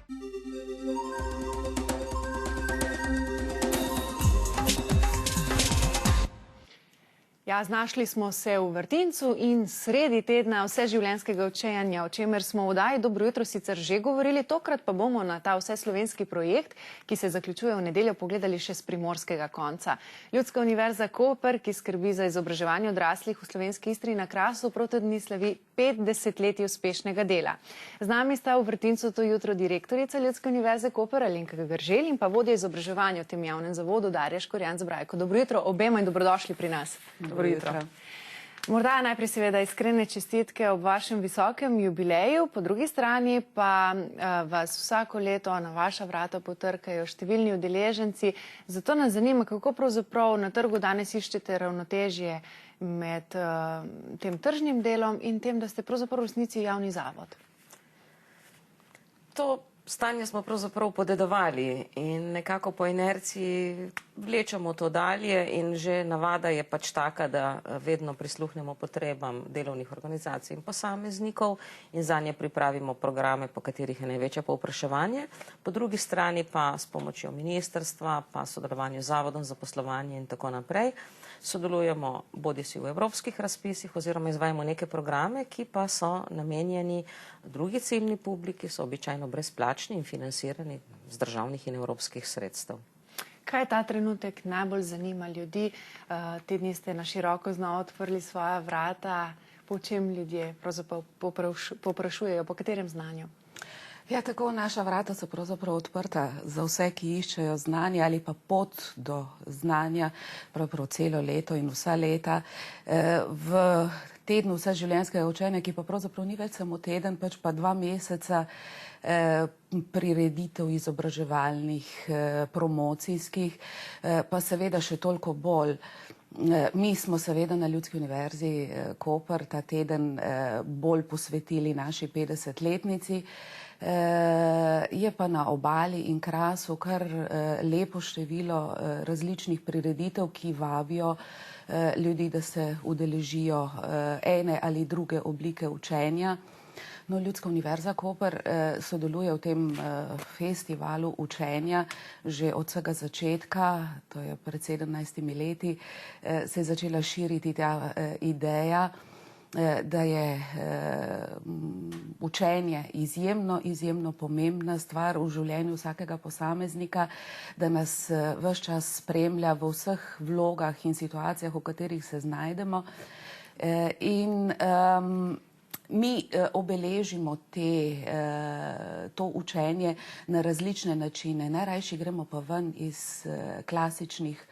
Ja, znašli smo se v vrtincu in sredi tedna vseživljenjskega učenja, o čemer smo v oddaji Dobro jutro sicer že govorili, tokrat pa bomo na ta vseslovenski projekt, ki se zaključuje v nedeljo, pogledali še s primorskega konca. Ljudska univerza Koper, ki skrbi za izobraževanje odraslih v slovenski Istri na Krasu, prav te dni slavi 50 let uspešnega dela. Z nami sta v vrtincu to jutro direktorica Ljudske univerze Koper Alenka Grželj in pa vodja izobraževanja v tem javnem zavodu Darja Škorjan-Zbrajko. Dobro jutro obema in dobrodošli pri nas. Dobro jutro. Morda najprej seveda iskrene čestitke ob vašem visokem jubileju, po drugi strani pa vas vsako leto na vaša vrata potrkajo številni udeleženci. Zato nas zanima, kako pravzaprav na trgu danes iščete ravnotežje med tem tržnim delom in tem, da ste pravzaprav v resnici javni zavod. To stanje smo pravzaprav podedovali in nekako po inerciji vlečemo to dalje in že navada je pač taka, da vedno prisluhnemo potrebam delovnih organizacij in posameznikov in zanje pripravimo programe, po katerih je največje povpraševanje. Po drugi strani pa s pomočjo ministrstva, pa sodelovanju z Zavodom za zaposlovanje in tako naprej, sodelujemo bodisi v evropskih razpisih oziroma izvajamo neke programe, ki pa so namenjeni drugi ciljni publiki, so običajno brezplačni in financirani z državnih in evropskih sredstev. Kaj ta trenutek najbolj zanima ljudi? Te dni ste na široko znova odprli svoja vrata. Po čem ljudje pravzaprav povprašujejo, po katerem znanju? Ja, tako naša vrata so pravzaprav odprta za vse, ki iščejo znanje ali pa pot do znanja, pravzaprav celo leto in vsa leta. V tednu vseživljenjskega učenja, ki pa pravzaprav ni več samo teden, pač pa 2 meseca prireditev izobraževalnih, promocijskih, pa seveda še toliko bolj. Mi smo seveda na Ljudski univerzi Koper ta teden bolj posvetili naši 50-letnici. Je pa na Obali in Krasu kar lepo število različnih prireditev, ki vabijo ljudi, da se udeležijo ene ali druge oblike učenja. No, Ljudska univerza Koper sodeluje v tem festivalu učenja že od vsega začetka, to je pred 17 leti, se je začela širiti ta ideja, da je učenje izjemno pomembna stvar v življenju vsakega posameznika, da nas ves čas spremlja v vseh vlogah in situacijah, v katerih se znajdemo. In mi obeležimo to učenje na različne načine. Najrajši gremo pa ven iz klasičnih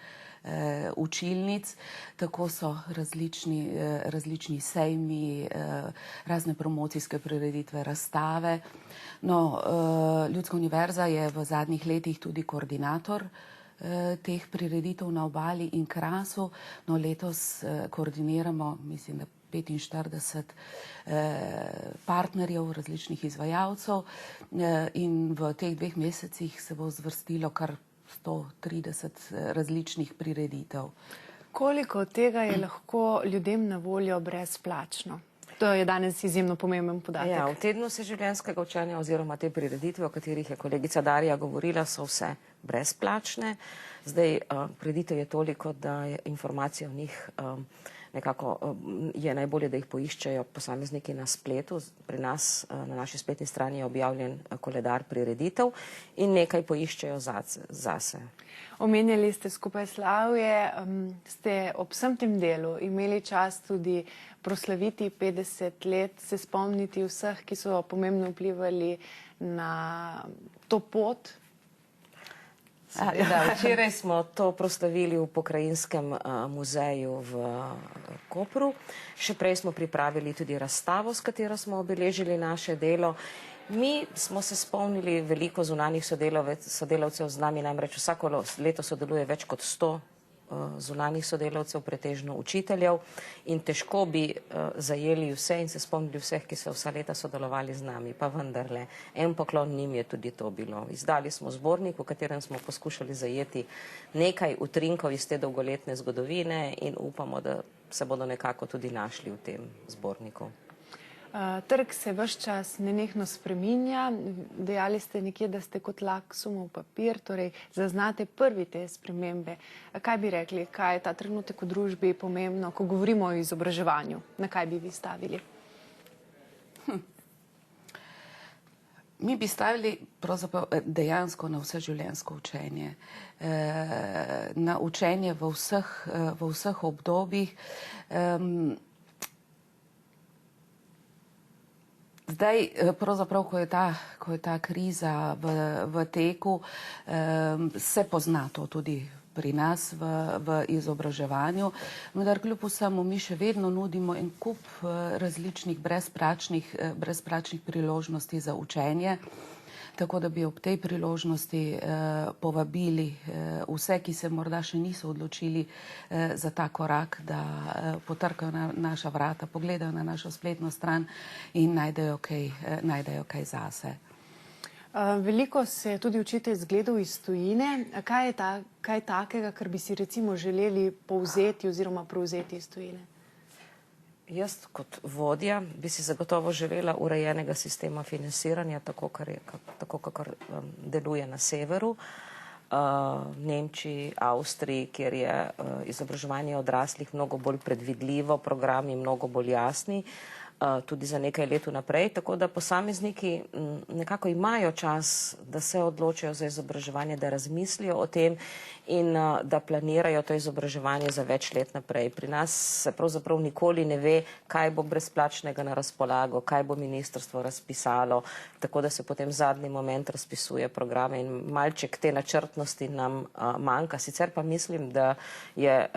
učilnic, tako so različni sejmi, razne promocijske prireditve, razstave. No, Ljudska univerza je v zadnjih letih tudi koordinator teh prireditev na Obali in Krasu. No, letos koordiniramo, mislim, da 45 partnerjev, različnih izvajalcev in v teh 2 mesecih se bo zvrstilo kar 130 različnih prireditev. Koliko od tega je lahko ljudem na voljo brezplačno? To je danes izjemno pomemben podatek. Ja, v tednu vseživljenjskega učenja oziroma te prireditve, o katerih je kolegica Darja govorila, so vse brezplačne. Zdaj, prireditev je toliko, da je informacija o njih nekako je najbolje, da jih poiščejo posamezniki na spletu. Pri nas na naši spletni strani je objavljen koledar prireditev in nekaj poiščejo zase. Omenjali ste skupaj slavje, ste ob vsem tem delu imeli čas tudi proslaviti 50 let, se spomniti vseh, ki so pomembno vplivali na to pot? Da, včeraj smo to proslavili v Pokrajinskem muzeju v Kopru. Še prej smo pripravili tudi razstavo, s katero smo obeležili naše delo. Mi smo se spomnili veliko zunanjih sodelavcev z nami, namreč vsako leto sodeluje več kot 100 zunanjih sodelavcev, pretežno učiteljev, in težko bi zajeli vse in se spomnili vseh, ki so vsa leta sodelovali z nami, pa vendarle en poklon njim je tudi to bilo. Izdali smo zbornik, v katerem smo poskušali zajeti nekaj utrinkov iz te dolgoletne zgodovine in upamo, da se bodo nekako tudi našli v tem zborniku. Trg se vse čas nenehno spreminja. Dejali ste nekje, da ste kot laksumov papir, torej zaznate prvi te spremembe. Kaj bi rekli, kaj je ta trenutek v družbi pomembno, ko govorimo o izobraževanju? Na kaj bi vi stavili? Mi bi stavili pravzaprav dejansko na vseživljenjsko učenje. Na učenje v vseh obdobjih. Zdaj, pravzaprav, ko je ta kriza v teku, se pozna to tudi pri nas v izobraževanju, vendar kljub vsemu mi še vedno nudimo en kup različnih brezplačnih priložnosti za učenje, tako da bi ob tej priložnosti povabili vse, ki se morda še niso odločili za ta korak, da potrkajo na naša vrata, pogledajo na našo spletno stran in najdejo kaj zase. Veliko se tudi učite zgledov iz tujine. Kaj je takega, kar bi si recimo želeli povzeti oziroma prevzeti iz tujine? Jaz kot vodja bi si zagotovo želela urejenega sistema financiranja, tako kakor deluje na severu, Nemčiji, Avstriji, kjer je izobraževanje odraslih mnogo bolj predvidljivo, programi mnogo bolj jasni, tudi za nekaj let vnaprej, tako da posamezniki nekako imajo čas, da se odločijo za izobraževanje, da razmislijo o tem in da planirajo to izobraževanje za več let naprej. Pri nas se pravzaprav nikoli ne ve, kaj bo brezplačnega na razpolago, kaj bo ministrstvo razpisalo, tako da se potem zadnji moment razpisuje programe in malček te načrtnosti nam manjka. Sicer pa mislim, da je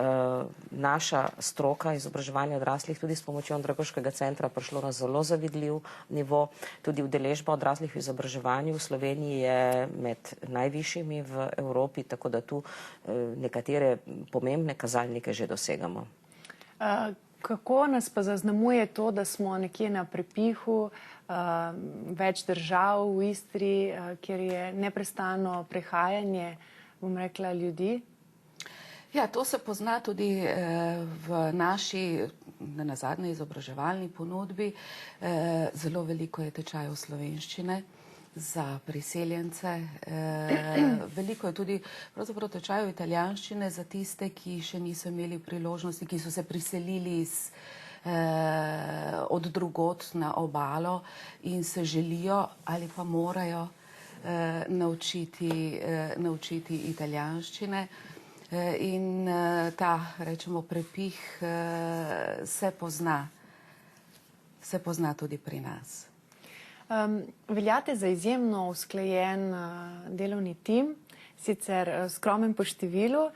naša stroka izobraževanja odraslih tudi s pomočjo Andragoškega centra prišlo na zelo zavidljiv nivo. Tudi udeležba odraslih v izobraževanju v Sloveniji je med najvišjimi v Evropi, tako da tu nekatere pomembne kazalnike že dosegamo. Kako nas pa zaznamuje to, da smo nekje na prepihu več držav v Istri, kjer je neprestano prehajanje, bom rekla, ljudi? Ja, to se pozna tudi v naši nenazadnje izobraževalni ponudbi. Zelo veliko je tečajev slovenščine za priseljence. Veliko je tudi pravzaprav tečajev italijanščine za tiste, ki še niso imeli priložnosti, ki so se priselili od drugod na obalo in se želijo ali pa morajo naučiti italijanščine. In ta, rečemo, prepih se pozna tudi pri nas. Veljate za izjemno usklajen delovni tim, sicer skromen po številu,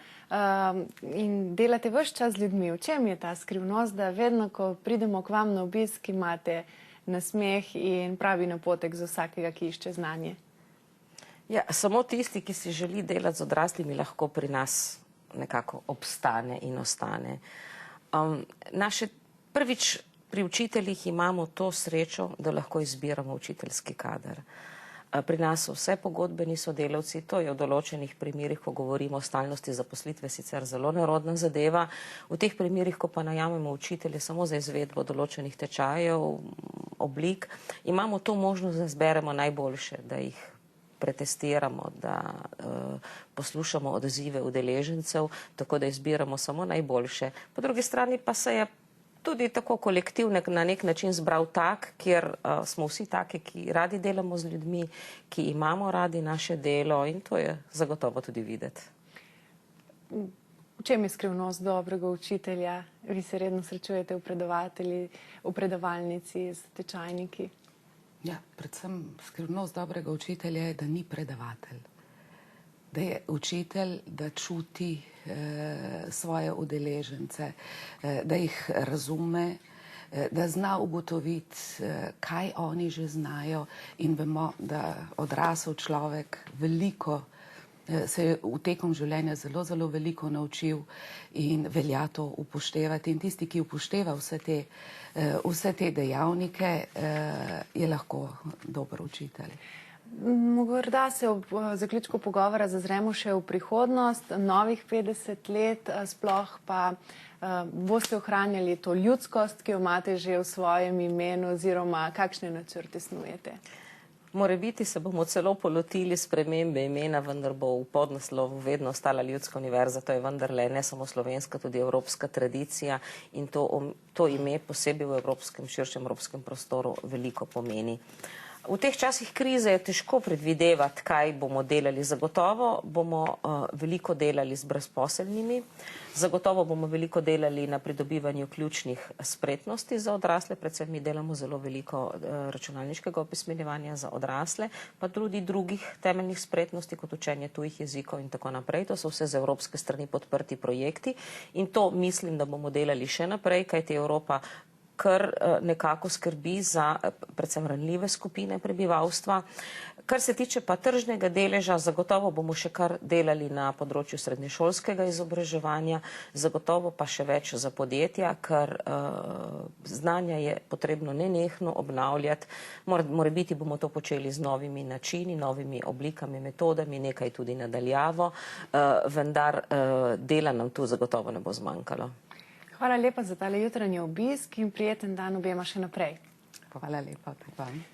in delate ves čas z ljudmi. V čem je ta skrivnost, da vedno, ko pridemo k vam na obisk, imate nasmeh in pravi napotek za vsakega, ki išče znanje? Ja, samo tisti, ki si želi delati z odraslimi, lahko pri nas nekako obstane in ostane. Prvič pri učiteljih imamo to srečo, da lahko izbiramo učiteljski kader. Pri nas so vse pogodbeni sodelavci, to je v določenih primerih, ko govorimo o stalnosti zaposlitve, sicer zelo nerodna zadeva. V teh primerih, ko pa najamemo učitelje samo za izvedbo določenih tečajev, oblik, imamo to možnost, da zberemo najboljše, da jih pretestiramo, da poslušamo odzive udeležencev, tako da izbiramo samo najboljše. Po drugi strani pa se je tudi tako kolektiv na nek način zbral tak, kjer smo vsi taki, ki radi delamo z ljudmi, ki imamo radi naše delo in to je zagotovo tudi videti. V čem je skrivnost dobrega učitelja? Vi se redno srečujete v predavalnici s tečajniki. Ja, predvsem skrivnost dobrega učitelja je, da ni predavatelj. Da je učitelj, da čuti svoje udeležence, da jih razume, da zna ugotoviti, kaj oni že znajo in vemo, da odrasel človek veliko se je v tekom življenja zelo veliko naučil in velja to upoštevati. In tisti, ki upošteva vse te dejavnike, je lahko dober učitelj. Morda se ob zaključku pogovora zazremo še v prihodnost, novih 50 let, sploh pa boste ohranjali to ljudskost, ki jo imate že v svojem imenu, oziroma kakšne načrte snujete? Morebiti se bomo celo polotili spremembe imena, vendar bo v podnaslovu vedno ostala Ljudska univerza. To je vendarle ne samo slovenska, tudi evropska tradicija in to ime posebej v evropskem, širšem evropskem prostoru veliko pomeni. V teh časih krize je težko predvidevati, kaj bomo delali. Zagotovo bomo veliko delali z brezposelnimi, zagotovo bomo veliko delali na pridobivanju ključnih spretnosti za odrasle, predvsem mi delamo zelo veliko računalniškega opismenjevanja za odrasle, pa tudi drugih temeljnih spretnosti, kot učenje tujih jezikov in tako naprej. To so vse z evropske strani podprti projekti in to mislim, da bomo delali še naprej, kajti Evropa kar nekako skrbi za predvsem ranljive skupine prebivalstva. Kar se tiče pa tržnega deleža, zagotovo bomo še kar delali na področju srednješolskega izobraževanja, zagotovo pa še več za podjetja, ker znanja je potrebno nenehno obnavljati. Morebiti bomo to počeli z novimi načini, novimi oblikami, metodami, nekaj tudi nadaljavo, vendar dela nam tu zagotovo ne bo zmanjkalo. Hvala lepa za tale jutranji obisk in prijeten dan objema še naprej. Hvala lepa tudi vam.